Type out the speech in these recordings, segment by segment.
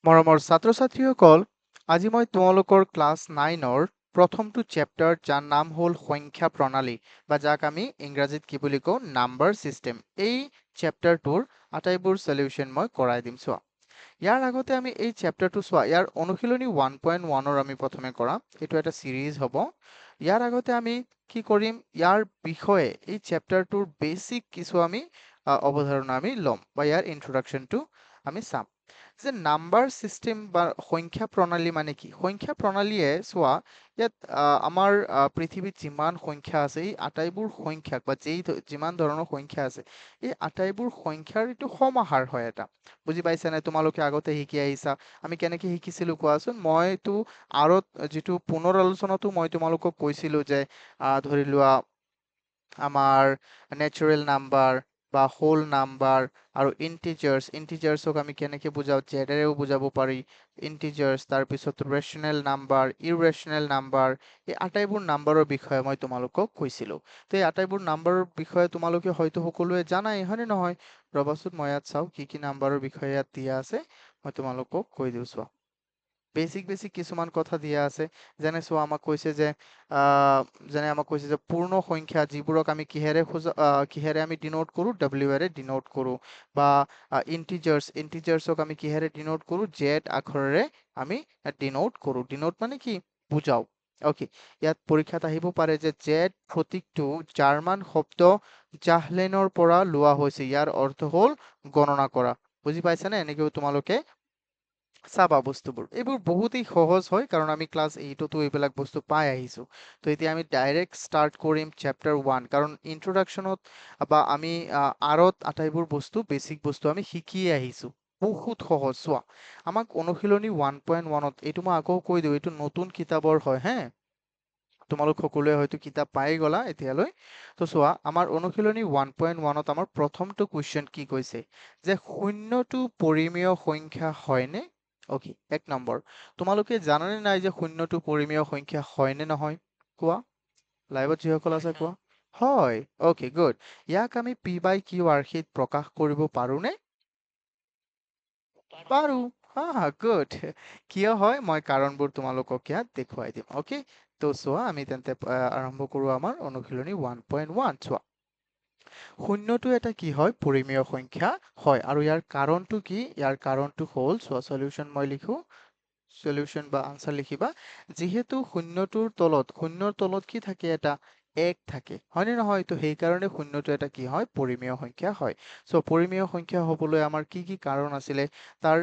মৰমৰ ছাত্ৰ-ছাত্ৰীসকল, আজি মই তোমালোকৰ ক্লাছ 9ৰ প্ৰথমটো চেপ্টাৰ যাৰ নাম হ'ল সংখ্যা প্ৰণালী বা যাক আমি ইংৰাজীত কি বুলি কওঁ নাম্বাৰ চিষ্টেম। এই চেপ্টাৰটোৰ আটাইবোৰ সলিউশন মই কৰাই দিম চোৱা। ইয়াৰ আগতে আমি এই চেপ্টাৰটো চোৱা, ইয়াৰ অনুশীলনী 1.1ৰ আমি প্ৰথমে কৰাম। এইটো এটা সিৰিজ হ'ব। ইয়াৰ আগতে আমি কি কৰিম, ইয়াৰ বিষয়ে এই চেপ্টাৰটোৰ বেসিক কিছু আমি অৱধাৰণা আমি ল'ম বা ইয়াৰ ইন্ট্ৰোডাকশনটো আমি চাম। যে নাম্বাৰ সিস্টেম বা সংখ্যা প্ৰণালী মানে কি? সংখ্যা প্ৰণালীয়ে চোৱা, ইয়াত আমাৰ পৃথিৱীত যিমান সংখ্যা আছে এই আটাইবোৰ সংখ্যাক বা যিমান ধৰণৰ সংখ্যা আছে এই আটাইবোৰ সংখ্যাৰ এইটো সমাহাৰ হয় এটা। বুজি পাইছা নে? তোমালোকে আগতে শিকি আহিছা। আমি কেনেকে শিকিছিলো কোৱাচোন? মইতো আৰত যিটো পুনৰ আলোচনাটো মই তোমালোকক কৈছিলো যে ধৰি লোৱা আমাৰ নেচাৰেল নাম্বাৰ বা হোল নাম্বাৰ আৰু ইন্টিজাৰ্ছক আমি কেনেকে বুজাও, জেডেৰেও বুজাব পাৰি ইন্টিজাৰ্ছ, তাৰপিছত ৰেচনেল নাম্বাৰ, ইৰেচনেল নাম্বাৰ, এই আটাইবোৰ নাম্বাৰৰ বিষয়ে মই তোমালোকক কৈছিলো। তো এই আটাইবোৰ নাম্বাৰৰ বিষয়ে তোমালোকে হয়তো সকলোৱে জানাই, হয়নে নহয়? ৰবাচোন মই ইয়াত চাওঁ কি কি নাম্বাৰৰ বিষয়ে ইয়াত দিয়া আছে, মই তোমালোকক কৈ দিওঁ চোৱা। বেসিক কিছুমান কথা দিয়া আছে। যেনে চোৱা, আমাক কৈছে যে পূৰ্ণ সংখ্যা যিবোৰক আমি কিহেৰে আমি ডিনোট কৰো, ডব্লিউ এৰে ডিনোট কৰো, বা ইন্টিজাৰ্ছক আমি কিহেৰে ডিনোট কৰো, জেড আখৰেৰে আমি ডিনোট কৰো। ডিনোট মানে কি? বুজাও। ওকে, ইয়াত পৰীক্ষাত আহিব পাৰে যে জেড প্ৰতীকটো জাৰ্মান শব্দ জাহলেনৰ পৰা লোৱা হৈছে, ইয়াৰ অৰ্থ হ'ল গণনা কৰা। বুজি পাইছানে? এনেকেও তোমালোকে চাবা বস্তুবোৰ। এইবোৰ বহুতেই সহজ হয় কাৰণ আমি ক্লাছ 8তো এইবিলাক বস্তু পাই আহিছো। তো এতিয়া আমি ডাইৰেক্ট ষ্টাৰ্ট কৰিম চেপ্টাৰ 1, কাৰণ ইন্ট্ৰোডাকশ্যনত বা আমি আৰত আটাইবোৰ বস্তু বেসিক বস্তু আমি শিকিয়ে আহিছো। বহুত সহজ। চোৱা, আমাক অনুশীলনী 1.1ত, এইটো মই আকৌ কৈ দিওঁ, এইটো নতুন কিতাপৰ হয় হে। তোমালোক সকলোৱে হয়তো কিতাপ পাই গলা এতিয়ালৈ। তো চোৱা, আমাৰ অনুশীলনী 1.1ত আমাৰ প্ৰথমটো কুৱেশ্যন কি কৈছে, যে শূন্যটো পৰিমেয় সংখ্যা হয়নে? অকে, 1 নম্বৰ, তোমালোকে জানানে নাই যে শূন্যটো পৰিমেয় সংখ্যা হয় নে নহয়? কোৱা, লাইভত যিসকল আছে কোৱা। হয়। Okay, good. ইয়াক আমি পি বাই কিউ আৰ্হিত প্ৰকাশ কৰিব পাৰোনে? পাৰো। হা হা, গুড। কিয় হয় মই কাৰণবোৰ তোমালোকক ইয়াত দেখুৱাই দিম। অকে, তো চোৱা, আমি তেন্তে আৰম্ভ কৰো আমাৰ অনুশীলনী 1.1। চোৱা, শূন্যটো এটা কি হয়? পৰিমেয় সংখ্যা হয়। আৰু ইয়াৰ কাৰণটো কি? ইয়াৰ কাৰণটো হ'ল, চোৱা, সলিউশন মই লিখো, সলিউশন বা আনসাৰ লিখিবা। যিহেতু শূন্যৰ তলত কি থাকে? এটা এক থাকে, হয়নে নহয়? তো সেইকাৰণে শূন্যটো এটা কি হয়? পৰিমেয় সংখ্যা হয়। চ' পৰিমেয় সংখ্যা হবলৈ আমাৰ কি কি কাৰণ আছিলে, তাৰ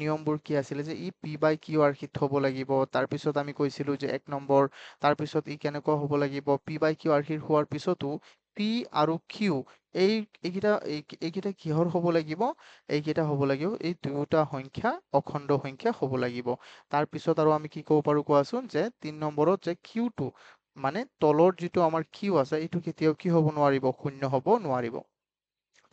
নিয়মবোৰ কি আছিলে, যে ই পি বাই কিউ আৰ্হিত হ'ব লাগিব। তাৰপিছত আমি কৈছিলো যে 1 নম্বৰ, তাৰপিছত ই কেনেকুৱা হ'ব লাগিব, পি বাই কিউ আৰ্হিৰ হোৱাৰ পিছতো পি আৰু কিউ এই এইকেইটা কিহৰ হ'ব লাগিব? এইকেইটা হ'ব লাগিব, এই দুয়োটা সংখ্যা অখণ্ড সংখ্যা হ'ব লাগিব। তাৰপিছত আৰু আমি কি ক'ব পাৰো কোৱাচোন, যে 3 নম্বৰত যে কিউটো মানে তলৰ যিটো আমাৰ কিউ আছে, এইটো কেতিয়াও কি হ'ব নোৱাৰিব? শূন্য হ'ব নোৱাৰিব।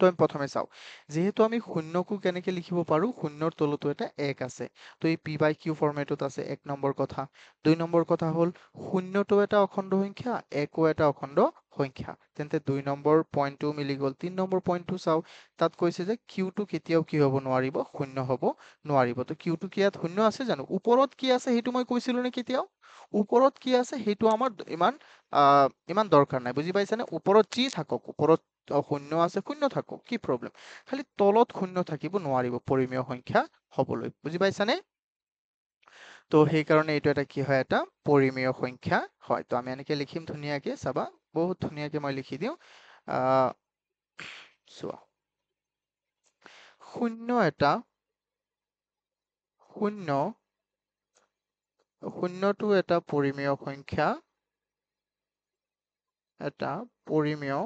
তো আমি প্ৰথমে চাওঁ, যিহেতু আমি শূন্যকো কেনেকে লিখিব পাৰো, শূন্যৰ তলতো এটা এক আছে, তো এই পি বাই কিউ ফৰ্মেটত আছে। 1 নম্বৰ কথা। 2 নম্বৰ কথা হ'ল, শূন্যটো এটা অখণ্ড সংখ্যা, একো এটা অখণ্ড সংখ্যা, তেন্তে 2 নম্বৰ পইণ্টটো মিলি গ'ল। 3 নম্বৰ পইণ্টটো চাওঁ, তাত কৈছে যে কিউটো কেতিয়াও কি হ'ব নোৱাৰিব? শূন্য হ'ব নোৱাৰিব। তো কিউটো কি ইয়াত শূন্য আছে জানো? ওপৰত কি আছে সেইটো মই কৈছিলো নে কেতিয়াও? ওপৰত কি আছে সেইটো আমাৰ ইমান দৰকাৰ নাই। বুজি পাইছানে? ওপৰত যি থাকক, ওপৰত শূন্য আছে, শূন্য থাকক, কি প্ৰব্লেম। খালি তলত শূন্য থাকিব নোৱাৰিব পৰিমেয় সংখ্যা হবলৈ। বুজি পাইছানে? তো সেইকাৰণে এইটো এটা কি হয়? এটা পৰিমেয় সংখ্যা হয়। তো আমি এনেকে লিখিম ধুনীয়াকে, চাবা, বহুত ধুনীয়াকে মই লিখি দিওঁ। চোৱা, শূন্য এটা শূন্য শূন্যটো এটা পৰিমেয় সংখ্যা, এটা পৰিমেয়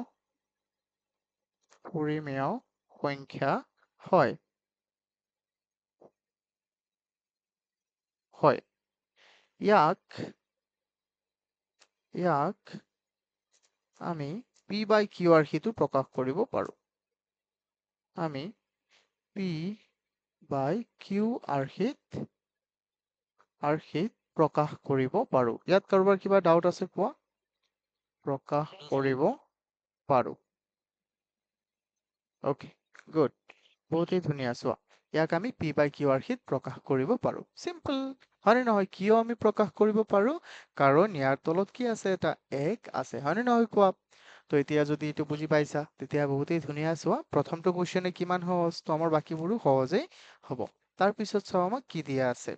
সংখ্যা হয়। হয়। ইয়াক আমি পি বাই কিউ আৰ্হিটো প্ৰকাশ কৰিব পাৰো। আমি পি বাই কিউ আৰ্হিত প্ৰকাশ কৰিব পাৰো। ইয়াত কাৰোবাৰ কিবা ডাউট আছে কোৱা? প্ৰকাশ কৰিব পাৰো। Okay, good. বহুতেই ধুনীয়া। চোৱা, ইয়াক আমি পি বাই কিউ আৰ্হিত প্ৰকাশ কৰিব পাৰো। চিম্পল, হয়নে নহয়? কিয় আমি প্ৰকাশ কৰিব পাৰো? কাৰণ ইয়াৰ তলত কি আছে? এটা 1 আছে, হয়নে নহয় কোৱা? তো এতিয়া যদি এইটো বুজি পাইছা তেতিয়া বহুতেই ধুনীয়া। চোৱা, প্ৰথমটো কুৱেশ্যনে কিমান সহজ, তো আমাৰ বাকীবোৰো সহজেই হ'ব। তাৰ পিছত চাওঁ আমাক কি দিয়া আছে।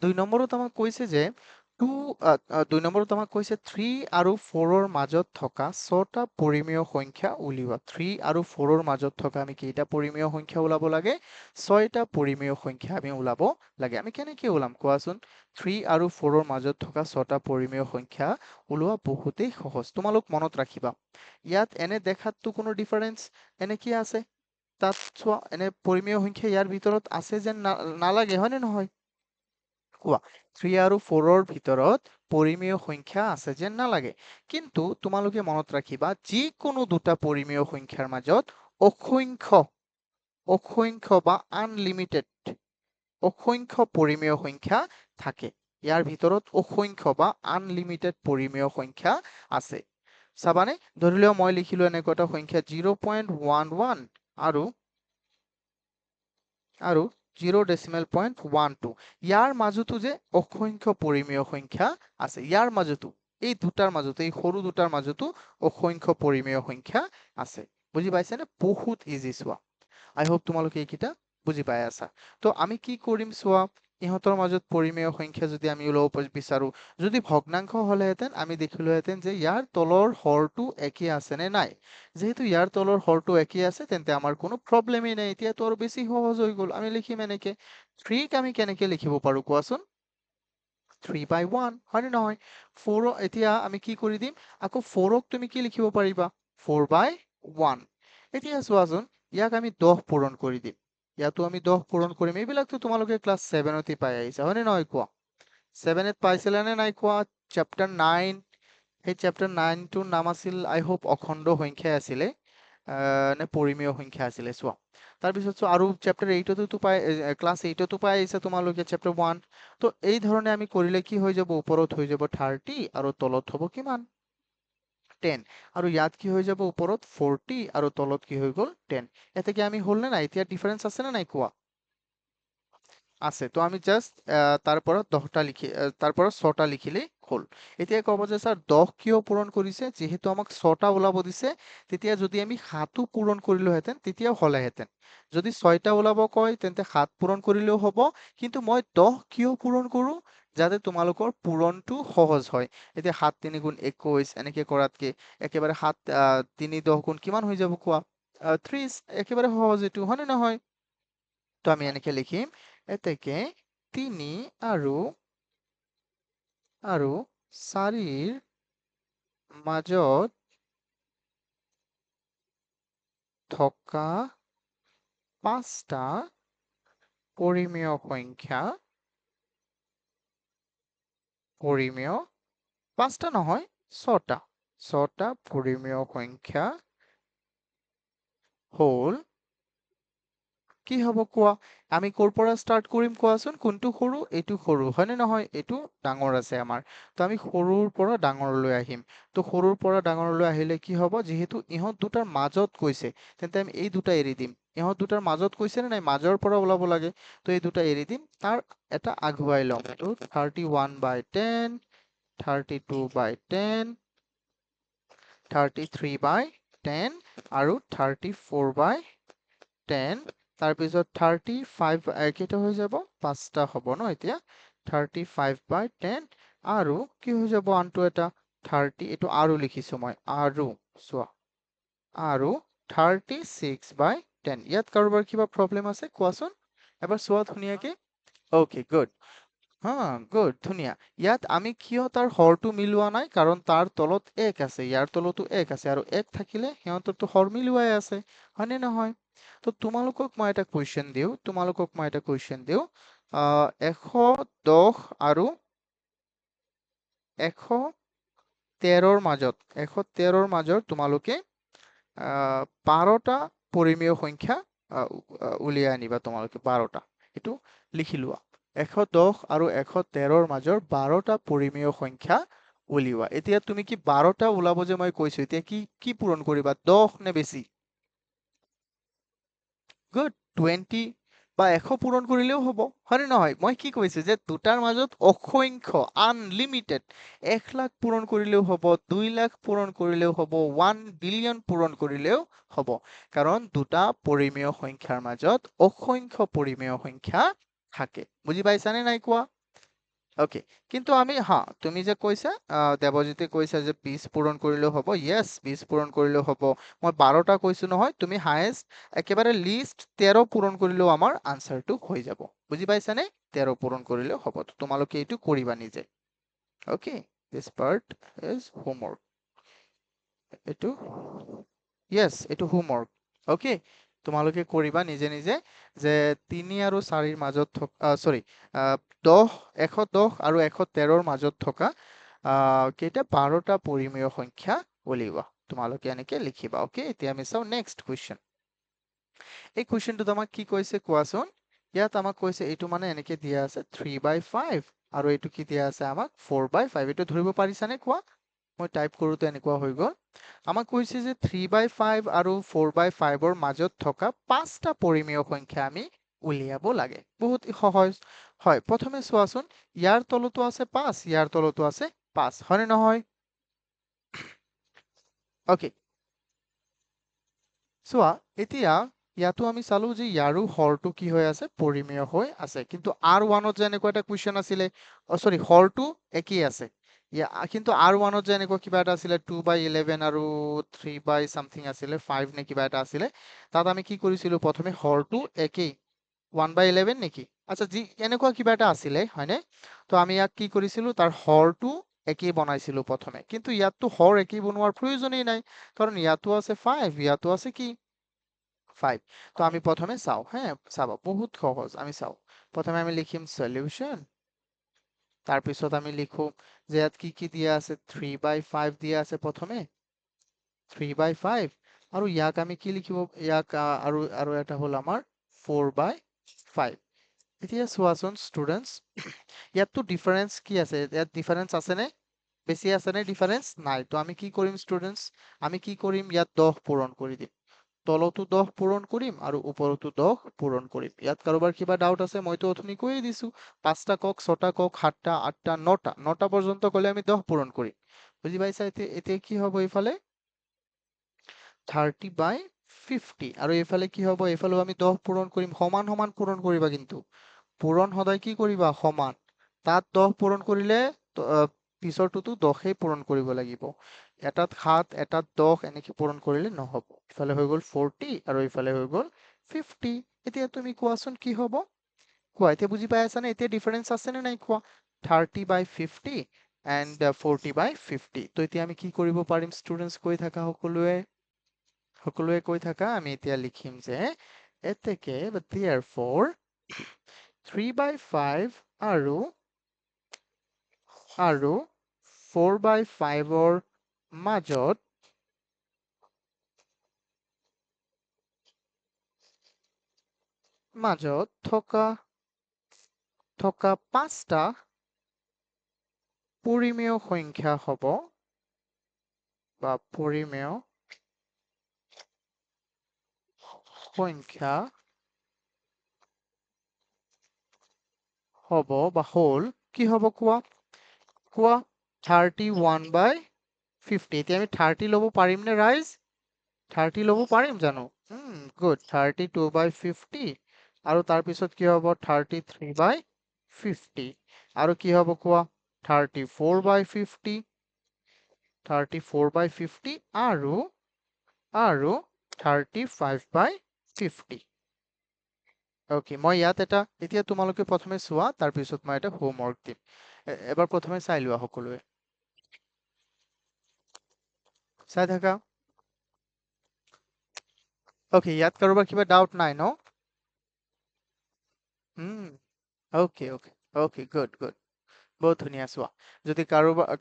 2 নম্বৰত আমাক কৈছে যে 2 নম্বৰত আমাক কৈছে 3 আৰু 4ৰ মাজত থকা 6টা পৰিমেয় সংখ্যা উলিওৱা। 3 আৰু 4ৰ মাজত থকা আমি কেইটা পৰিমেয় সংখ্যা ওলাব লাগে? 6টা পৰিমেয় সংখ্যা আমি ওলাব লাগে। আমি কেনেকে ওলাম কোৱাচোন? 3 আৰু 4ৰ মাজত থকা 6টা পৰিমেয় সংখ্যা ওলোৱা বহুতেই সহজ। তোমালোক মনত ৰাখিবা, ইয়াত এনে দেখাতটো কোনো ডিফাৰেন্স এনে কি আছে? তাত চোৱা, এনে পৰিমেয় সংখ্যা ইয়াৰ ভিতৰত আছে যেন নালাগে, হয়নে নহয়? কোৱা, 3 আৰু 4ৰ ভিতৰত পৰিমেয় সংখ্যা আছে যেন নালাগে। কিন্তু তোমালোকে মনত ৰাখিবা, যিকোনো দুটা পৰিমেয় সংখ্যাৰ মাজত অসংখ্য বা আনলিমিটেড অসংখ্য পৰিমেয় সংখ্যা থাকে। ইয়াৰ ভিতৰত অসংখ্য বা আনলিমিটেড পৰিমেয় সংখ্যা আছে। চাবানে? ধৰি লোৱা মই লিখিলো এনেকুৱা এটা সংখ্যা 0.11 আৰু 0.12। ইয়াৰ মাজতো যে অসংখ্য পৰিমেয় সংখ্যা আছে। ইয়াৰ মাজতো, এই দুটাৰ মাজতো, এই সৰু দুটাৰ মাজতো অসংখ্য পৰিমেয় সংখ্যা আছে। বুজি পাইছানে? বহুত ইজি। চোৱা, আই হোপ তোমালোকে এইকেইটা বুজি পাই আছা। তো আমি কি কৰিম চোৱা, ইহঁতৰ মাজত পৰিমেয় সংখ্যা যদি আমি ওলাব বিচাৰো, যদি ভগ্নাংশ হলেহেঁতেন আমি দেখিলোহেঁতেন যে ইয়াৰ তলৰ হৰটো একে আছে নে নাই। যেহেতু ইয়াৰ তলৰ হৰটো একে আছে, তেন্তে আমাৰ কোনো প্ৰব্লেমেই নাই। এতিয়াতো আৰু বেছি সহজ হৈ গ'ল। আমি লিখিম এনেকে, 3ক আমি কেনেকে লিখিব পাৰো কোৱাচোন? 3 by 1, হয়নে নহয়? 4 এতিয়া আমি কি কৰি দিম? আকৌ 4ক তুমি কি লিখিব পাৰিবা? 4 by 1। এতিয়া চোৱাচোন, ইয়াক আমি 10 পূৰণ কৰি দিম। ইয়াতো আমি 10 পূৰণ কৰিম। এইবিলাকতো তোমালোকে ক্লাছ 7তে পাই আহিছা, হয়নে নহয় কোৱা? 7ত পাইছিলা নে নাই কোৱা? চেপ্টাৰ 9, সেই চেপ্টাৰ 9টোৰ নাম আছিল আই হোপ অখণ্ড সংখ্যাই আছিলে, নে পৰিমেয় সংখ্যা আছিলে। চোৱা, তাৰপিছত চোৱা, আৰু চেপ্টাৰ 8তো পাই, ক্লাছ 8তো পাই আহিছা তোমালোকে চেপ্টাৰ 1। তো এই ধৰণে আমি কৰিলে কি হৈ যাব? ওপৰত হৈ যাব 30 আৰু তলত হ'ব কিমান? 10। আৰু ইয়াত কি হৈ যাব? ওপৰত 40 আৰু তলত কি হৈ গ'ল? 10। ইয়াতে কি আমি হ'ল নে নাই? এতিয়া ডিফাৰেন্স আছে নে নাই কোৱা? আছে। তো আমি জাস্ট তাৰ পৰা 6টা লিখিলেই হ'ল। এতিয়া ক'ব যে স্যাৰ 10 কিয় পূৰণ কৰিছে? যিহেতু আমাক 6টা ওলাব দিছে, তেতিয়া যদি আমি 7ও পূৰণ কৰিলোহেঁতেন তেতিয়াও হ'লেহেঁতেন। যদি 6টা ওলাব কয় তেন্তে 7 পূৰণ কৰিলেও হ'ব। কিন্তু মই 10 কিয় পূৰণ কৰো? যাতে তোমালোকৰ পূৰণটো সহজ হয়। এতিয়া 7 3 গুণ 21 এনেকে কৰাতকে একেবাৰে 3 10 গুণ কিমান হৈ যাব কোৱা? 30। একেবাৰে সহজ এইটো, হয়নে নহয়? তো আমি এনেকে লিখিম, এতেকে 3 আৰু 4ৰ মাজত থকা 5টা পৰিমেয় সংখ্যা, 5টা নহয়, 6টা পৰিমেয় সংখ্যা হ'ল কি হ'ব কোৱা? আমি ক'ৰ পৰা ষ্টাৰ্ট কৰিম কোৱাচোন? কোনটো সৰু? এইটো সৰু, হয়নে নহয়? এইটো ডাঙৰ আছে আমাৰ। তো আমি সৰুৰ পৰা ডাঙৰলৈ আহিম। তো সৰুৰ পৰা ডাঙৰলৈ আহিলে কি হ'ব? যিহেতু ইহঁত দুটাৰ মাজত কৈছে, তেন্তে আমি এই দুটা এৰি দিম। ইহঁত দুটাৰ মাজত কৈছে নে নাই? মাজৰ পৰা ওলাব লাগে। তো এই দুটা এৰি দিম, তাৰ এটা আগুৱাই ল'ম। তো 31 by 10, 32 by 10, 33 by 10 আৰু 34 by 10। তাৰপিছত 35 কেইটা হৈ যাব? 5টা হ'ব ন এতিয়া? 35 by 10 আৰু কি হৈ যাব? আনটো এটা 30, এইটো আৰু লিখিছো মই, আৰু চোৱা, আৰু 36 by 10। ইয়াত কাৰোবাৰ কিবা প্ৰব্লেম আছে কোৱাচোন? এবাৰ চোৱা ধুনীয়াকে। Okay, good. হা, গুড, ধুনীয়া। ইয়াত আমি কিয় তাৰ হৰটো মিলোৱা নাই? কাৰণ তাৰ তলত 1 আছে, ইয়াৰ তলতো 1 আছে, আৰু 1 থাকিলে সিহঁতৰতো হৰ মিলোৱাই আছে, হয়নে নহয়? তো তোমালোকক মই এটা কুৱেশ্যন দিওঁ, 110 আৰু 113ৰ মাজত তোমালোকে 12টা পৰিমেয় সংখ্যা উলিয়াই আনিবা। তোমালোকে 12টা, এইটো লিখি লোৱা। 110 আৰু 113ৰ মাজৰ 12টা পৰিমেয় সংখ্যা উলিওৱা। এতিয়া তুমি কি 12টা ওলাব যে মই কৈছো, এতিয়া কি কি পূৰণ কৰিবা? 10 নে বেছি? গুড 20 বা 100 পূৰণ কৰিলেও হ'ব হয়নে নহয় মই কি কৈছো যে দুটাৰ মাজত অসংখ্য আনলিমিটেড 1 লাখ পূৰণ কৰিলেও হ'ব 2 লাখ পূৰণ কৰিলেও হ'ব 1 বিলিয়ন পূৰণ কৰিলেও হ'ব কাৰণ দুটা পৰিমেয় সংখ্যাৰ মাজত অসংখ্য পৰিমেয় সংখ্যা থাকে বুজি পাইছানে নাই কোৱা ওকে কিন্তু আমি তুমি যে কৈছা দেৱজিতে কৈছা যে 20 পূৰণ কৰিলেও হ'ব ইয়েছ 20 পূৰণ কৰিলেও হ'ব মই 12টা কৈছো নহয় তুমি হায়েষ্ট একেবাৰে লিষ্ট 13 পূৰণ কৰিলেও আমাৰ আনসাৰটো হৈ যাব বুজি পাইছানে 13 পূৰণ কৰিলেও হ'ব তো তোমালোকে এইটো কৰিবা নিজে okay this part is homework এইটো ইয়েছ এইটো হোমৱৰ্ক ওকে তোমালোকে কৰিবা নিজে নিজে যে 3 আৰু 4ৰ মাজত থকা সৰি 10 110 আৰু 113ৰ মাজত থকা কেইটা 12টা পৰিমেয় সংখ্যা উলিওৱা তোমালোকে এনেকে লিখিবা ওকে এতিয়া আমি চাও নেক্সট কুৱেশ্যন এই কুৱেশ্যনটোত আমাক কি কৈছে কোৱাচোন ইয়াত আমাক কৈছে এইটো মানে এনেকে দিয়া আছে 3/5 আৰু এইটো কি দিয়া আছে আমাক 4/5 এইটো ধৰিব পাৰিছানে কোৱা মই টাইপ কৰোঁতে এনেকুৱা হৈ গ'ল আমাক কৈছে যে 3/5 আৰু 4/5ৰ মাজত থকা 5টা পৰিমেয় সংখ্যা আমি উলিয়াব লাগে বহুত সহজ হয় প্ৰথমে চোৱাচোন ইয়াৰ তলতো আছে 5 ইয়াৰ তলতো আছে 5 হয়নে নহয় ওকে চোৱা এতিয়া ইয়াতো আমি চালো যে ইয়াৰো হৰটো কি হৈ আছে পৰিমেয় হৈ আছে কিন্তু R1ত যে এনেকুৱা এটা কুৱেশ্যন আছিলে সৰি হৰটো একেই আছে কিন্তু R1ত যে এনেকুৱা কিবা এটা আছিলে 2/11 আৰু 3 something আছিলে 5 নে কিবা এটা আছিলে তাত আমি কি কৰিছিলো প্ৰথমে হৰটো একেই 1/11 নেকি আচ্ছা যি এনেকুৱা কিবা এটা আছিলে হয়নে তো আমি ইয়াক কি কৰিছিলো তাৰ হৰটো একেই বনাইছিলো প্ৰথমে কিন্তু ইয়াততো হৰ একেই বনোৱাৰ প্ৰয়োজনেই নাই কারণ ইয়াতো আছে 5 ইয়াতো আছে কি 5 তো আমি প্রথমে চাও হ্যাঁ চাবা বহুত সহজ আমি চাও প্রথমে আমি লিখিম সলিউশন তাৰপিছত আমি লিখো যে ইয়াত কি দিয়া আছে 3/5 দিয়া আছে প্ৰথমে 3/5 আৰু ইয়াক আমি কি লিখিব ইয়াক আৰু আৰু এটা হল আমাৰ 4/5 এতিয়া চোৱাচোন ষ্টুডেন্টস ইয়াততো ডিফারেন্স কি আছে ইয়াত ডিফারেন্স আছে নে বেছি আছে নে ডিফারেন্স নাই তো আমি কি কৰিম ষ্টুডেন্টস আমি কি কৰিম ইয়াত 10 পূৰণ কৰি দিম তলতো 10 পূৰণ কৰিম আৰু ওপৰতো 10 পূৰণ কৰিম ইয়াত কাৰোবাৰ কিবা ডাউট আছে মইতো অথনি কৈয়ে দিছো 5টা কক 6টা কক 7টা 8টা 9টা পৰ্যন্ত কলে আমি 10 পূৰণ কৰিম বুজি পাইছা এতিয়া কি হ'ব এইফালে 30/50 আৰু এইফালে কি হ'ব এইফালেও আমি 10 পূৰণ কৰিম সমান সমান পূৰণ কৰিবা কিন্তু পূৰণ সদায় কি কৰিবা সমান তাত 10 পূৰণ কৰিলে পিছৰটোতো 10এই পূৰণ কৰিব লাগিব এটাত 7 এটাত 10 এনেকে পূৰণ কৰিলে নহব ইফালে হৈ গ'ল 40 আৰু ইফালে হৈ গ'ল 50 এতিয়া তুমি কোৱাচোন কি হ'ব কোৱা এতিয়া বুজি পাই আছা নে এতিয়া ডিফাৰেন্স আছে নে নাই কোৱা 30/50 and 40/50 তো এতিয়া আমি কি কৰিব পাৰিম ষ্টুডেন্টস কৈ থাকা সকলোৱে কৈ থাকা আমি এতিয়া লিখিম যে এতেকে therefore 3/5 আৰু 4/5ৰ মাজত থকা 5টা পৰিমেয় সংখ্যা হ'ব বা পৰিমেয় সংখ্যা হ'ব বা হ'ল কি হ'ব কোৱা 31/50 এতিয়া আমি 30 ল'ব পাৰিম নে ৰাইজ 30 ল'ব পাৰিম জানো গুড 32/50 আৰু তাৰপিছত কি হ'ব 33/50 আৰু কি হ'ব কোৱা 34/50 আৰু 35/50 ওকে মই ইয়াত এটা এতিয়া তোমালোকে প্ৰথমে চোৱা তাৰপিছত মই এটা হোমৱৰ্ক দিম এবাৰ প্ৰথমে চাই লোৱা সকলোৱে চাই থাকা ওকে ইয়াত কাৰোবাৰ কিবা ডাউট নাই ন okay okay okay good good বহুত ধুনীয়া চোৱা যদি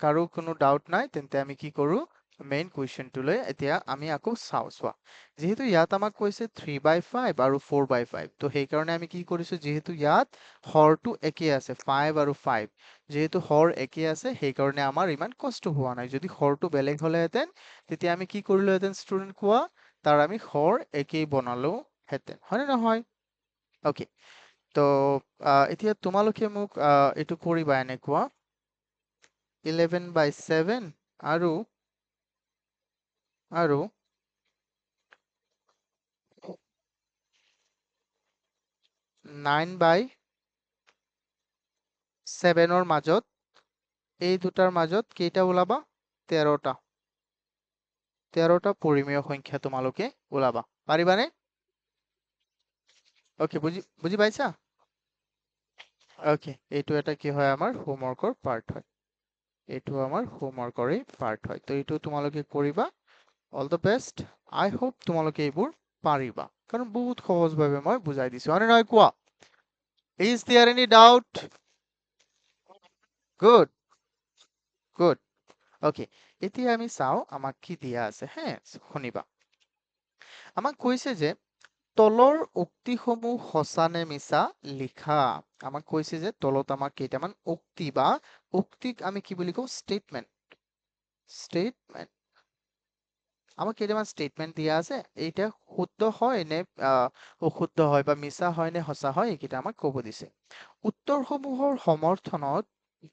কাৰো কোনো ডাউট নাই তেন্তে আমি কি কৰো মেইন কুৱেশ্যনটোলৈ এতিয়া আমি আকৌ চাওঁ চোৱা যিহেতু ইয়াত আমাক কৈছে 3/5 আৰু 4/5 তো সেইকাৰণে আমি কি কৰিছো যিহেতু ইয়াত হৰটো একেই আছে 5 আৰু 5 যিহেতু হৰ একেই আছে সেইকাৰণে আমাৰ ইমান কষ্ট হোৱা নাই যদি হৰটো বেলেগ হ'লেহেঁতেন তেতিয়া আমি কি কৰিলোহেঁতেন ষ্টুডেণ্ট কোৱা তাৰ আমি হৰ একেই বনালো হেঁতেন হয়নে নহয়? অ'কে, তো এতিয়া তোমালোকে মোক এইটো কৰিবা এনেকুৱা 11/7 আৰু 9/7ৰ মাজত, এই দুটাৰ মাজত কেইটা ওলাবা? 13টা। 13টা পৰিমেয় সংখ্যা তোমালোকে ওলাবা। পাৰিবানে? অ'কে, বুজি পাইছা? অ'কে, এইটো এটা কি হয় আমাৰ হোমৱৰ্কৰ পাৰ্ট হয়। এইটো আমাৰ হোমৱৰ্কৰে পাৰ্ট হয়। তো এইটো তোমালোকে কৰিবা। All the best. I hope তোমালোকে এইবোৰ পাৰিবা, কাৰণ বহুত সহজভাৱে মই বুজাই দিছো, হয়নে নহয় কোৱা? Is there any doubt? Good, good. Okay, এতিয়া আমি চাওঁ আমাক কি দিয়া আছে। শুনিবা, আমাক কৈছে যে তলৰ উক্তিসমূহ সঁচা নে মিছা লিখা। আমাক কৈছে যে তলত আমাক কেইটামান উক্তি বা উক্তিক আমি কি বুলি কওঁ? ষ্টেটমেন্ট। ষ্টেটমেন্ট, আমাক কেইটামান ষ্টেটমেন্ট দিয়া আছে। এইটা শুদ্ধ হয় নে অশুদ্ধ হয়, বা মিছা হয় নে সঁচা হয়, এইকেইটা আমাক ক'ব দিছে। উত্তৰসমূহৰ সমৰ্থনত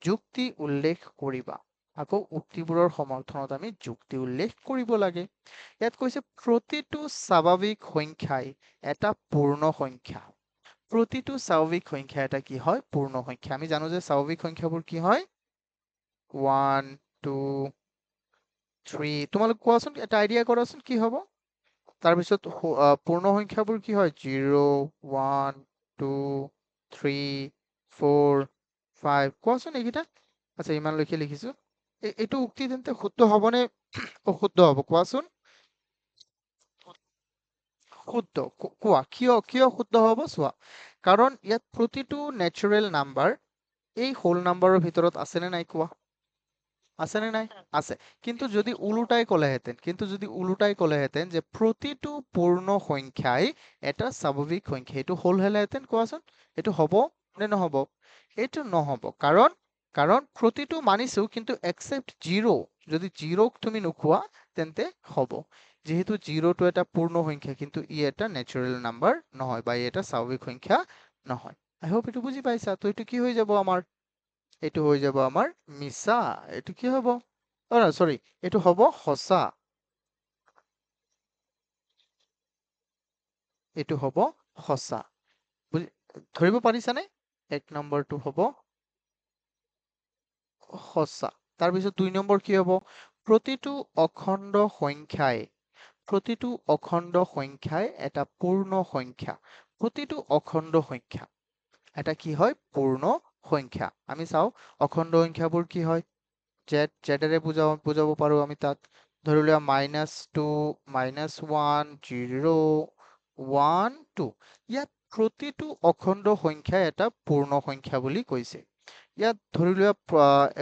যুক্তি উল্লেখ কৰিবা। আকৌ উক্তিবোৰৰ সমৰ্থনত আমি যুক্তি উল্লেখ কৰিব লাগে। ইয়াত কৈছে প্ৰতিটো স্বাভাৱিক সংখ্যাই এটা পূৰ্ণ সংখ্যা। প্ৰতিটো স্বাভাৱিক সংখ্যা এটা কি হয়? পূৰ্ণ সংখ্যা। আমি জানো যে স্বাভাৱিক সংখ্যাবোৰ কি হয়? 1, 2, 3। তোমালোক কোৱাচোন, এটা আইডিয়া কৰাচোন কি হ'ব? তাৰপিছত পূৰ্ণ সংখ্যাবোৰ কি হয়? 0, 1, 2, 3, 4, 5। কোৱাচোন এইকেইটা। আচ্ছা, ইমানলৈকে লিখিছো। এইটো উক্তি তেন্তে শুদ্ধ হ'বনে অশুদ্ধ হ'ব? কোৱাচোন। শুদ্ধ। কোৱা কিয় কিয় শুদ্ধ হ'ব? চোৱা, কাৰণ ইয়াত প্ৰতিটো নেচাৰেল নাম্বাৰ এই হোল নাম্বাৰৰ ভিতৰত আছে নে নাই? কোৱা, আছে নে নাই? আছে। কিন্তু যদি উলুটাই ক'লেহেঁতেন যে প্ৰতিটো পূৰ্ণ সংখ্যাই এটা স্বাভাৱিক সংখ্যা, এইটো হ'ল হ'লেহেঁতেন। কোৱাচোন, এইটো হ'ব নে নহ'ব? এইটো নহ'ব, কাৰণ কাৰণ প্ৰতিটো মানিছো, কিন্তু এক্সেপ্ট জিৰ'। যদি জিৰ'ক তুমি নোকোৱা তেন্তে হ'ব। যিহেতু জিৰ'টো এটা পূৰ্ণ সংখ্যা, কিন্তু ই এটা নেচাৰেল নাম্বাৰ নহয়, বা ই এটা স্বাভাৱিক সংখ্যা নহয়। আই হোপ এইটো বুজি পাইছা। তো এইটো কি হৈ যাব আমাৰ? এইটো হৈ যাব আমাৰ মিছা। এইটো কি হ'ব? চৰি, এইটো হ'ব সঁচা। এইটো হ'ব সঁচা। ধৰিব পাৰিছানে? 1 নম্বৰটো হ'ব সঁচা। তাৰপিছত 2 নম্বৰ কি হ'ব? প্ৰতিটো অখণ্ড সংখ্যাই এটা পূৰ্ণ সংখ্যা। প্ৰতিটো অখণ্ড সংখ্যা এটা কি হয়? পূৰ্ণ সংখ্যা। আমি চাওঁ অখণ্ড সংখ্যাবোৰ কি হয়? জেডেৰে বুজাব পাৰো আমি তাত। ধৰি লোৱা -2, -1, 0, 1, 2। ইয়াত প্ৰতিটো অখণ্ড সংখ্যাই এটা পূৰ্ণ সংখ্যা বুলি কৈছে। ইয়াত ধৰি লোৱা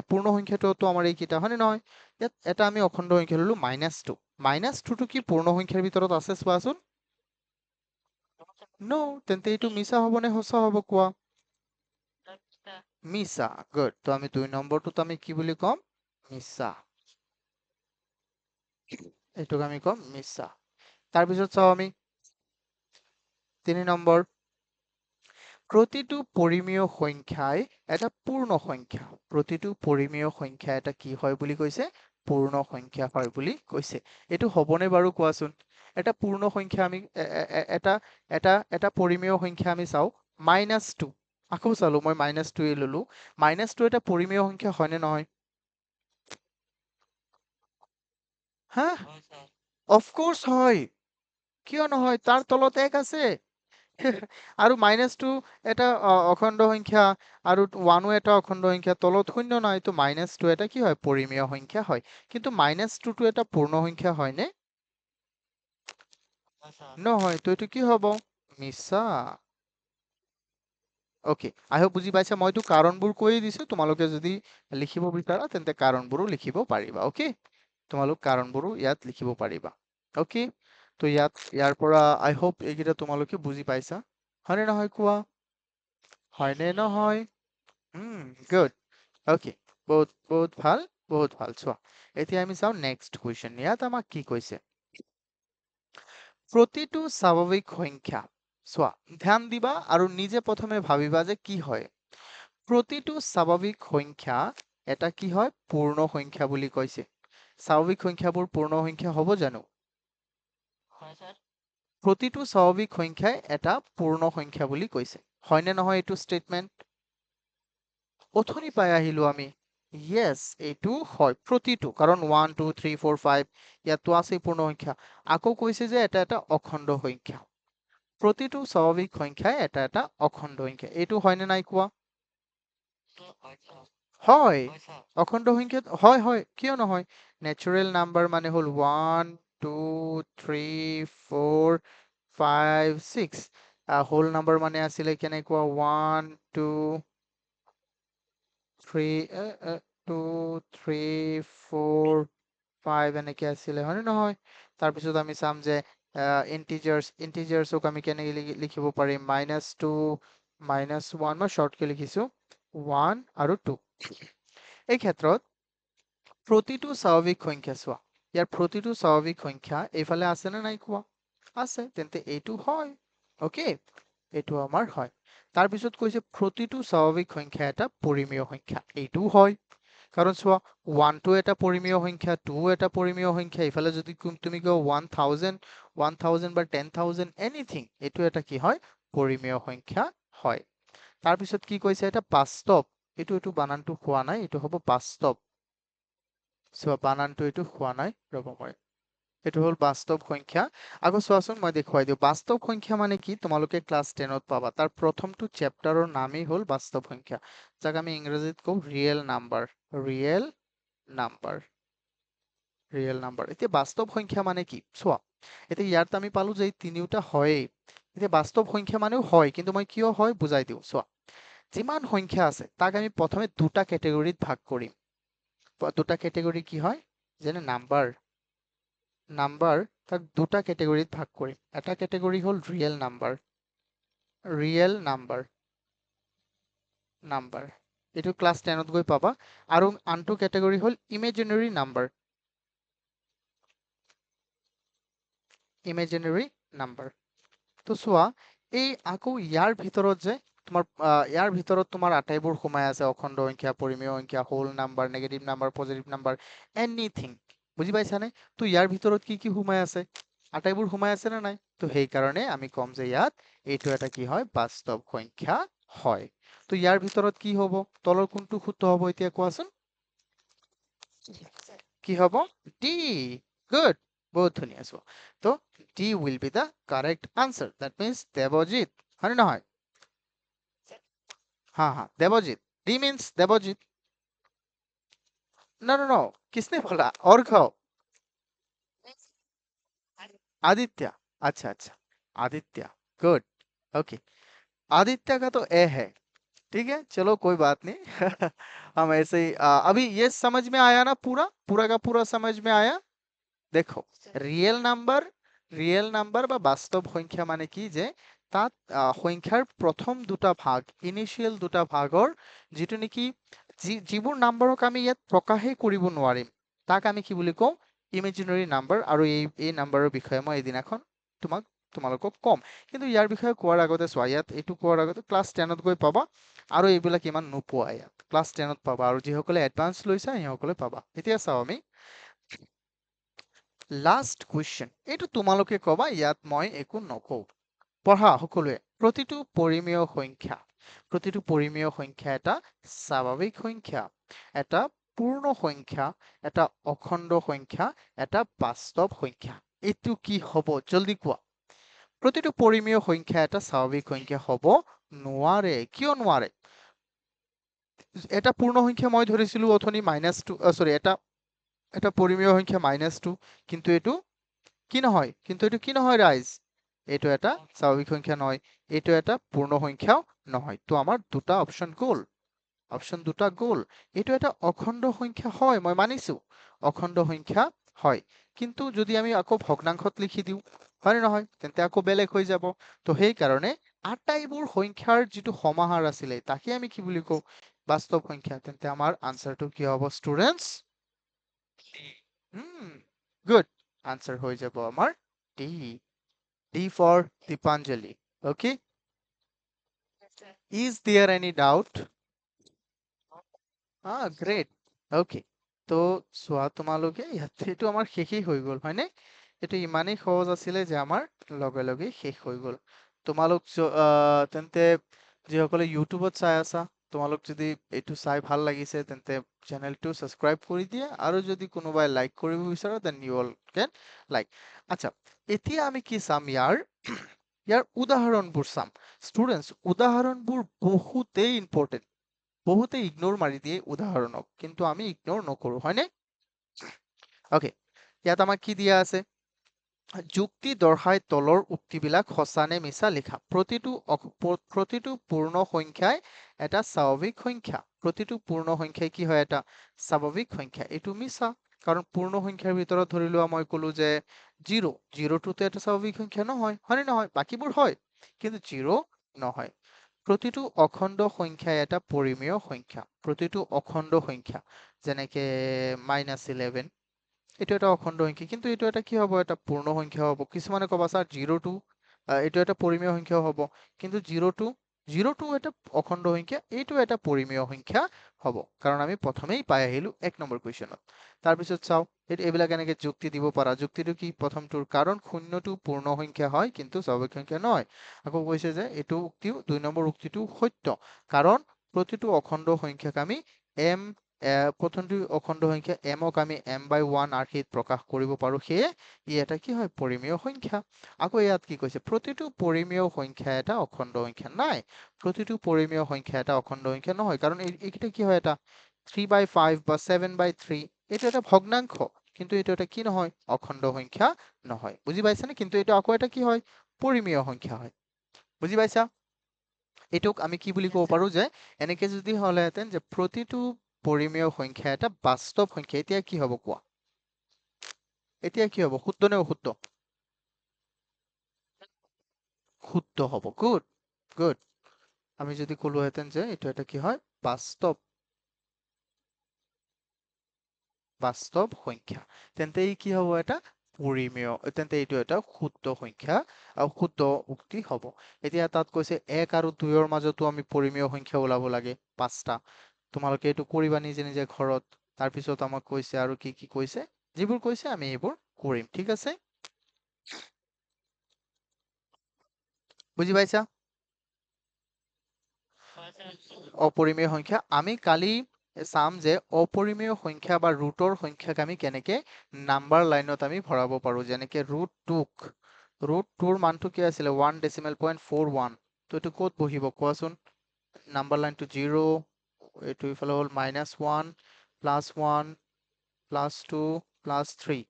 পূৰ্ণ সংখ্যাটোতো আমাৰ এইকেইটা, হয়নে নহয়? ইয়াত এটা আমি অখণ্ড সংখ্যা ললো -2। -2টো কি পূৰ্ণ সংখ্যাৰ ভিতৰত আছে? চোৱাচোন। ন, তেন্তে এইটো মিছা হ'ব নে সঁচা হ'ব? কোৱা। মিছা। গুড। তো আমি 2 নম্বৰটোত আমি কি বুলি ক'ম? মিছা। এইটোক আমি ক'ম মিছা। তাৰপিছত চাওঁ আমি 3 নম্বৰ, প্ৰতিটো পৰিমেয় সংখ্যাই এটা পূৰ্ণ সংখ্যা। প্ৰতিটো পৰিমেয় সংখ্যা এটা কি হয় বুলি কৈছে? পূৰ্ণ সংখ্যা হয় বুলি কৈছে। এইটো হ'বনে বাৰু? কোৱাচোন। এটা পূৰ্ণ সংখ্যা আমি এটা এটা এটা পৰিমেয় সংখ্যা আমি চাওঁ -2। আকৌ চালো, মই -2 ললো। -2 এটা পৰিমেয় সংখ্যা হয়নে নহয়? হা? অফকোৰ্চ হয়। কিয় নহয়? তাৰ তলত 1 আছে। আৰু -2 এটা অখণ্ড সংখ্যা, আৰু 1ও এটা অখণ্ড সংখ্যা। তলত শূন্য নাই, তো -2 এটা কি হয়? পৰিমেয় সংখ্যা হয়। কিন্তু -2টো এটা পূৰ্ণ সংখ্যা হয়নে? নহয়। তো এইটো কি হ'ব? মিছা। অ'কে, আই হোপ বুজি পাইছা। মইতো কাৰণবোৰ কৈয়ে দিছো। তোমালোকে যদি লিখিব বিচাৰা তেন্তে কাৰণবোৰো লিখিব পাৰিবা। অ'কে, তোমালোক কাৰণবোৰো ইয়াত লিখিব পাৰিবা। অ'কে, তো ইয়াৰ পৰা আই হোপ এইকেইটা তোমালোকে বুজি পাইছা। হয়নে নহয়? কোৱা। হয়নে নহয়? গুড। অ'কে, বহুত বহুত ভাল, বহুত ভাল। চোৱা, এতিয়া আমি চাওঁ নেক্সট কুৱেশ্যন। ইয়াত আমাক কি কৈছে? প্ৰতিটো স্বাভাৱিক সংখ্যা চোৱা ধ্যান দিবা আৰু নিজে প্ৰথমে ভাবিবা যে কি হয় প্ৰতিটো স্বাভাৱিক সংখ্যা এটা কি হয় পূৰ্ণ সংখ্যা বুলি কৈছে স্বাভাৱিক সংখ্যাবোৰ পূৰ্ণ সংখ্যা হ'ব জানো প্ৰতিটো স্বাভাৱিক সংখ্যাই এটা পূৰ্ণ সংখ্যা বুলি কৈছে হয়নে নহয় এইটো ষ্টেটমেন্ট অথনি পাই আহিলো আমি ইয়েছ এইটো হয় প্ৰতিটো কাৰণ 1 2 3 4 5 ইয়াতো আছে পূৰ্ণ সংখ্যা আকৌ কৈছে যে এটা এটা অখণ্ড সংখ্যা প্ৰতিটো স্বাভাৱিক সংখ্যাই এটা এটা অখণ্ড সংখ্যা এইটো হয়নে নাই কোৱা হয় অখণ্ড সংখ্যা হয় হয় কিয় নহয় নেচাৰেল নাম্বাৰ মানে হ'ল 1 2 3 4 5 6 হোল নাম্বাৰ মানে আছিলে কেনেকুৱা 1 2 3 2 3 4 5 এনেকে আছিলে হয়নে নহয় তাৰপিছত আমি চাম যে ইন্টিজাৰ্ছক আমি কেনেকে লিখিব পাৰিম -2 -1 মই শৰ্টকে লিখিছো 1 আৰু 2 এই ক্ষেত্ৰত প্ৰতিটো স্বাভাৱিক সংখ্যা চোৱা ইয়াৰ প্ৰতিটো স্বাভাৱিক সংখ্যা এইফালে আছে নে নাই কোৱা আছে তেন্তে এইটো হয় ওকে এইটো আমাৰ হয় তাৰপিছত কৈছে প্ৰতিটো স্বাভাৱিক সংখ্যা এটা পৰিমেয় সংখ্যা এইটোও হয় কাৰণ চোৱা 1 টো এটা পৰিমেয় সংখ্যা 2 এটা পৰিমেয় সংখ্যা ইফালে যদি তুমি কও 1000 বা 10000 এনিথিং এইটো এটা কি হয় পৰিমেয় সংখ্যা হয় তাৰপিছত কি কৈছে এটা বাস্তৱ এইটো বানানটো খোৱা নাই এইটো হ'ব বাস্তৱ চোৱা বানানটো এইটো খোৱা নাই ৰ'ব মই এইটো হ'ল বাস্তৱ সংখ্যা আকৌ চোৱাচোন মই দেখুৱাই দিওঁ বাস্তৱ সংখ্যা মানে কি তোমালোকে ক্লাছ 10ত পাবা তাৰ প্ৰথমটো চেপ্টাৰৰ নামেই হ'ল বাস্তৱ সংখ্যা যাক আমি ইংৰাজীত কওঁ real number real number real number এতিয়া বাস্তৱ সংখ্যা মানে কি চোৱা এতিয়া ইয়াত আমি পালো যে এই তিনিওটা হয়েই এতিয়া বাস্তৱ সংখ্যা মানেও হয় কিন্তু মই কিয় হয় বুজাই দিওঁ চোৱা যিমান সংখ্যা আছে তাক আমি প্ৰথমে দুটা কেটেগৰীত ভাগ কৰিম দুটা কেটেগৰী কি হয় যেনে নাম্বাৰ তাক দুটা কেটেগৰীত ভাগ কৰিম এটা কেটেগৰী হ'ল ৰিয়েল নাম্বাৰ এইটো ক্লাছ 10ত গৈ পাবা আৰু আনটো কেটেগৰী হ'ল ইমেজিনাৰী নাম্বাৰ তো চোৱা এই আকৌ ইয়াৰ ভিতৰত যে ইয়াৰ ভিতৰত তোমাৰ আটাইবোৰ সোমাই আছে অখণ্ড সংখ্যা পৰিমেয় সংখ্যা whole number negative number positive number anything বুজি পাইছানে তো ইয়াৰ ভিতৰত কি কি সোমাই আছে আটাইবোৰ সোমাই আছে নে নাই তো সেইকাৰণে আমি ক'ম যে ইয়াত এইটো এটা কি হয় বাস্তৱ সংখ্যা হয় তো ইয়াৰ ভিতৰত কি হ'ব তলৰ কোনটো শুদ্ধ হ'ব এতিয়া কোৱাচোন কি হ'ব ডি গুড বহুত ধুনীয়া চোৱা তো D will be the correct answer that means Debajit হয় না হয় हाँ हाँ Debajit D means Debajit no no no किसने बोला और खाओ आदित्य अच्छा अच्छा आदित्य गुड ओके आदित्य का तो ए है ठीक है चलो कोई बात नहीं हम ऐसे ही अभी ये समझ में आया ना पूरा पूरा का पूरा समझ में आया দেখো ৰিয়েল নাম্বাৰ বা বাস্তৱ সংখ্যা মানে কি যে তাত সংখ্যাৰ প্ৰথম দুটা ভাগ ইনিচিয়েল দুটা ভাগৰ যিটো নেকি যিবোৰ নাম্বাৰক আমি ইয়াত প্ৰকাশে কৰিব নোৱাৰিম তাক আমি কি বুলি কওঁ ইমেজিনাৰী নাম্বাৰ আৰু এই নাম্বাৰৰ বিষয়ে মই এদিনাখন তোমালোকক কম কিন্তু ইয়াৰ বিষয়ে কোৱাৰ আগতে চোৱা ইয়াত এইটো কোৱাৰ আগতে ক্লাছ 10ত গৈ পাবা আৰু এইবিলাক ইমান নোপোৱা ইয়াত ক্লাছ 10ত পাবা আৰু যিসকলে এডভান্স লৈছা সেইসকলে পাবা এতিয়া চাওঁ আমি লাষ্ট কুৱেশ্যন এইটো তোমালোকে কবা ইয়াত মই একো নকওঁ পঢ়া সকলোৱে প্ৰতিটো পৰিমেয় সংখ্যা এটা স্বাভাৱিক সংখ্যা এটা পূৰ্ণ সংখ্যা এটা অখণ্ড সংখ্যা এটা বাস্তৱ সংখ্যা এইটো কি হ'ব জলদি কোৱা প্ৰতিটো পৰিমেয় সংখ্যা এটা স্বাভাৱিক সংখ্যা হ'ব নোৱাৰে কিয় নোৱাৰে এটা পূৰ্ণ সংখ্যা মই ধৰিছিলো অথনি -2 সৰি এটা পৰিমেয় সংখ্যা -2 কিন্তু এইটো কি নহয় ৰাইজ এইটো এটা স্বাভাৱিক সংখ্যা নহয় এইটো এটা পূৰ্ণ সংখ্যাও নহয় তো আমাৰ দুটা অপচন দুটা গ'ল এইটো এটা অখণ্ড সংখ্যা হয় মই মানিছো অখণ্ড সংখ্যা হয় কিন্তু যদি আমি আকৌ ভগ্নাংশত লিখি দিওঁ হয় নহয় তেন্তে আকৌ বেলেগ হৈ যাব তো সেইকাৰণে আটাইবোৰ সংখ্যাৰ যিটো সমাহাৰ আছিলে তাকে আমি কি বুলি কওঁ বাস্তৱ সংখ্যা তেন্তে আমাৰ আনসাৰটো কি হ'ব ষ্টুডেন্টস গুড আনসার হয়ে যাব আমার D D for Dipanjali. Okay. Is there any doubt? Great. Okay. তো চোৱা তোমালোকে ইয়াতে এইটো আমাৰ শেষেই হৈ গ'ল হয়নে? এইটো ইমানেই সহজ আছিলে যে আমাৰ লগে লগে শেষ হৈ গ'ল। তোমালোক তেন্তে যিসকলে ইউটিউবত চাই আছা, তোমালোক যদি এইটো চাই ভাল লাগিছে তেন্তে চেনেলটো ছাবস্ক্ৰাইব কৰি দিয়া, আৰু যদি কোনোবাই লাইক কৰিব বিচাৰা then you all can like. আচ্ছা, এতিয়া আমি কি চাম? ইয়াৰ উদাহৰণবোৰ চাম। ষ্টুডেন্টছ, উদাহৰণবোৰ বহুতেই ইম্পৰ্টেণ্ট। বহুতে ইগনোৰ মাৰি দিয়ে উদাহৰণক, কিন্তু আমি ইগনোৰ নকৰো হয়নে? অকে, ইয়াত আমাক কি দিয়া আছে? যুক্তি দৰ্শাই তলৰ উক্তিবিলাক সঁচা নে মিছা লিখা। প্ৰতিটো পূৰ্ণ সংখ্যাই এটা স্বাভাৱিক সংখ্যা। প্ৰতিটো পূৰ্ণ সংখ্যাই কি হয়? এটা স্বাভাৱিক সংখ্যা। এইটো মিছা, কাৰণ পূৰ্ণ সংখ্যাৰ ভিতৰত ধৰি লোৱা মই কলো যে জিৰ'টোতো এটা স্বাভাৱিক সংখ্যা নহয়, হয়নে নহয়? বাকীবোৰ হয়, কিন্তু জিৰ' নহয়। প্ৰতিটো অখণ্ড সংখ্যাই এটা পৰিমেয় সংখ্যা। প্ৰতিটো অখণ্ড সংখ্যা, যেনেকে -11, এইটো এটা অখণ্ড সংখ্যা, কিন্তু এইটো এটা কি হ'ব? এটা পূৰ্ণ সংখ্যা হ'ব। কিছুমানে ক'বা ছাৰ জিৰ'টো এইটো এটা পৰিমেয় সংখ্যা হ'ব, কিন্তু জিৰ'টো এটা অখণ্ড সংখ্যা, এইটো এটা পৰিমেয় সংখ্যা হ'ব, কাৰণ আমি প্ৰথমেই পাই আহিলো 1 নম্বৰ কুৱেশ্যনত। তাৰপিছত চাওঁ, এইবিলাক এনেকে যুক্তি দিব পাৰা। যুক্তিটো কি? প্ৰথমটোৰ কাৰণ শূন্যটো পূৰ্ণ সংখ্যা হয় কিন্তু স্বাভাৱিক সংখ্যা নহয়। আকৌ কৈছে যে এইটো উক্তিও 2 নম্বৰ উক্তিটো সত্য, কাৰণ প্ৰতিটো অখণ্ড সংখ্যাক আমি এম প্ৰথমটো অখণ্ড সংখ্যা এমক আমি m/1 আৰ্হিত প্ৰকাশ কৰিব পাৰো, সেয়ে ই এটা কি হয়? পৰিমেয় সংখ্যা। আকৌ ইয়াত কি কৈছে? প্ৰতিটো পৰিমেয় সংখ্যা এটা অখণ্ড সংখ্যা। নাই, প্ৰতিটো পৰিমেয় সংখ্যা এটা অখণ্ড সংখ্যা নহয়, কাৰণ এইকেইটা কি হয়? এটা 3/5 বা 7/3, এইটো এটা ভগ্নাংশ, কিন্তু এইটো এটা কি নহয়? অখণ্ড সংখ্যা নহয়। বুজি পাইছানে? কিন্তু এইটো আকৌ এটা কি হয়? পৰিমেয় সংখ্যা হয়। বুজি পাইছা? এইটোক আমি কি বুলি ক'ব পাৰো? যে এনেকে যদি হলেহেঁতেন যে প্ৰতিটো পৰিমেয় সংখ্যা এটা বাস্তৱ সংখ্যা, এতিয়া কি হ'ব কোৱা? এতিয়া কি হ'ব? শুদ্ধ নে অশুদ্ধ? শুদ্ধ হ'ব। Good, good. আমি যদি ক'লোহেঁতেন যে এইটো এটা কি হয়? বাস্তৱ সংখ্যা, তেন্তে ই কি হ'ব? এটা পৰিমেয়, তেন্তে এইটো এটা শুদ্ধ সংখ্যা আৰু শুদ্ধ উক্তি হ'ব। এতিয়া তাত কৈছে 1 আৰু 2ৰ মাজতো আমি পৰিমেয় সংখ্যা ওলাব লাগে 5টা। তোমালোকে এইটো কৰিবা নিজে নিজে ঘৰত। তাৰপিছত আমাক কৈছে আৰু কি কি কৈছে, যিবোৰ কৈছে আমি এইবোৰ কৰিম, ঠিক আছে? বুজি পাইছা? অপৰিমেয় সংখ্যা আমি কালি চাম যে অপৰিমেয় সংখ্যা বা ৰুটৰ সংখ্যাক আমি কেনেকে নাম্বাৰ লাইনত আমি ভৰাব পাৰো। যেনেকে ৰুট টুৰ মানটো কি আছিলে? 1.41। তো এইটো ক'ত বহিব কোৱাচোন? নাম্বাৰ লাইনটো 0, এইটো ইফালে হ'ল -1, +1, +2, +3।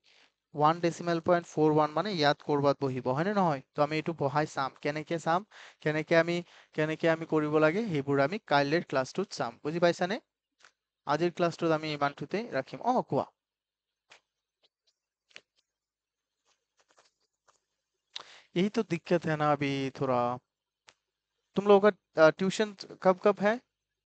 1.41 মানে ইয়াত কৰবাত বহিব, হয়নে নহয়? তো আমি এইটো বহাই চাম। কেনেকে চাম? কেনেকে আমি কৰিব লাগে, সেইবোৰ আমি কাইলৈৰ ক্লাছটোত চাম। বুজি পাইছানে? আজিৰ ক্লাছটোত আমি ইমানটোতে ৰাখিম। কোৱা। यही तो दिक्कत है ना अभी थोड़ा। तुम लोगों का ट्यूशन कब कब है?